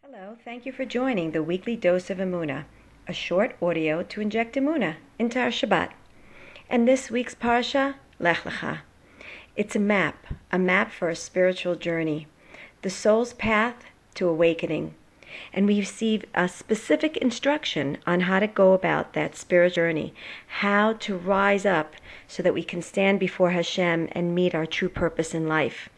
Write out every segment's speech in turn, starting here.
Hello, thank you for joining the weekly dose of Emuna, a short audio to inject Emuna into our Shabbat. And this week's parsha, Lech Lecha. It's a map for a spiritual journey, the soul's path to awakening. And we receive a specific instruction on how to go about that spiritual journey, how to rise up so that we can stand before Hashem and meet our true purpose in life.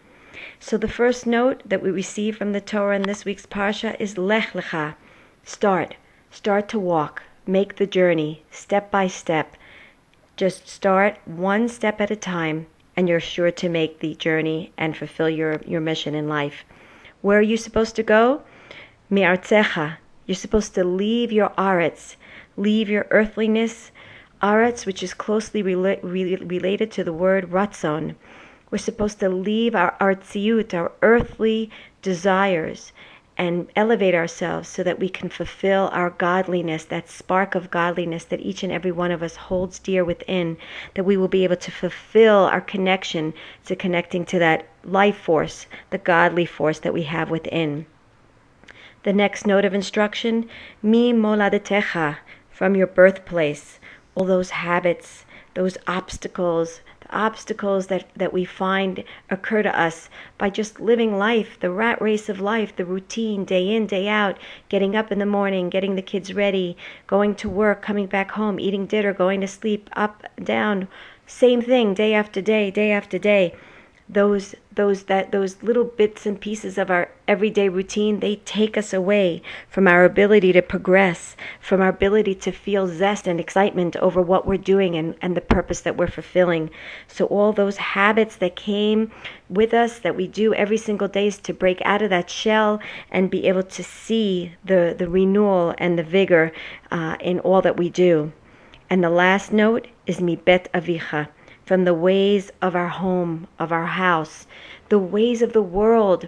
So the first note that we receive from the Torah in this week's parsha is Lech Lecha. Start to walk, make the journey, step by step. Just start one step at a time, and you're sure to make the journey and fulfill your mission in life. Where are you supposed to go? Mi'artzecha. You're supposed to leave your aretz, leave your earthliness. Aretz, which is closely related to the word ratzon. We're supposed to leave our artziut, our earthly desires, and elevate ourselves so that we can fulfill our godliness, that spark of godliness that each and every one of us holds dear within, that we will be able to fulfill our connection to connecting to that life force, the godly force that we have within. The next note of instruction, mi moladetecha, from your birthplace, all those habits, those obstacles that we find occur to us by just living life, the rat race of life, the routine, day in, day out, getting up in the morning, getting the kids ready, going to work, coming back home, eating dinner, going to sleep, up, down, same thing, day after day, day after day. Those little bits and pieces of our everyday routine, they take us away from our ability to progress, from our ability to feel zest and excitement over what we're doing and the purpose that we're fulfilling. So all those habits that came with us that we do every single day is to break out of that shell and be able to see the renewal and the vigor in all that we do. And the last note is mi bet avicha, from the ways of our home, of our house, the ways of the world.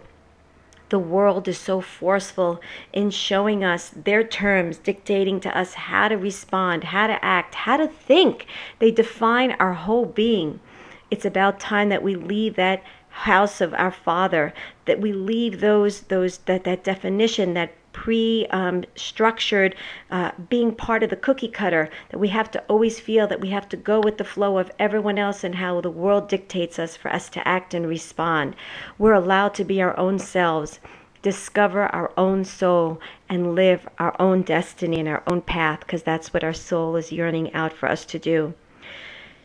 The world is so forceful in showing us their terms, dictating to us how to respond, how to act, how to think. They define our whole being. It's about time that we leave that house of our Father, that we leave that definition, that pre-structured being part of the cookie cutter, that we have to always feel that we have to go with the flow of everyone else and how the world dictates us for us to act and respond. We're allowed to be our own selves, discover our own soul, and live our own destiny and our own path, because that's what our soul is yearning out for us to do.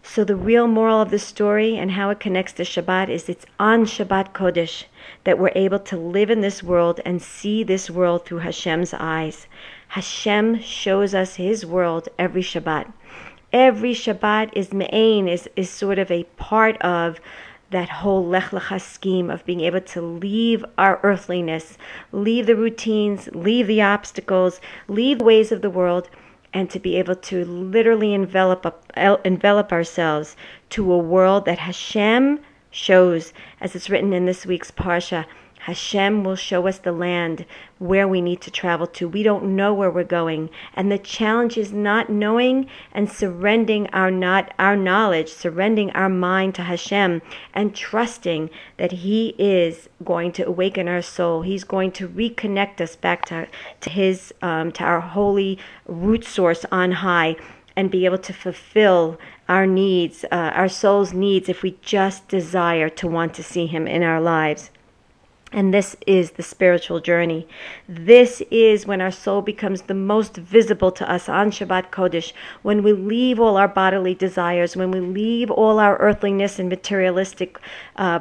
So the real moral of the story and how it connects to Shabbat is it's on Shabbat Kodesh that we're able to live in this world and see this world through Hashem's eyes. Hashem shows us His world every Shabbat. Every Shabbat is me'ain, is sort of a part of that whole Lech Lecha scheme of being able to leave our earthliness, leave the routines, leave the obstacles, leave the ways of the world, and to be able to literally envelop ourselves to a world that Hashem shows, as it's written in this week's parsha. Hashem will show us the land where we need to travel to. We don't know where we're going. And the challenge is not knowing and surrendering our knowledge, surrendering our mind to Hashem, and trusting that He is going to awaken our soul. He's going to reconnect us back to His, to our holy root source on high, and be able to fulfill our needs, our soul's needs, if we just desire to want to see Him in our lives. And this is the spiritual journey. This is when our soul becomes the most visible to us on Shabbat Kodesh, when we leave all our bodily desires, when we leave all our earthliness and materialistic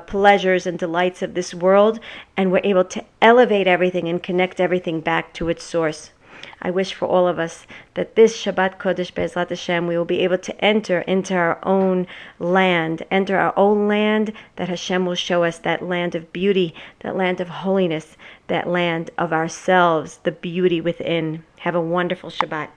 pleasures and delights of this world, and we're able to elevate everything and connect everything back to its source. I wish for all of us that this Shabbat Kodesh, Be'ezrat Hashem, we will be able to enter into our own land, that Hashem will show us, that land of beauty, that land of holiness, that land of ourselves, the beauty within. Have a wonderful Shabbat.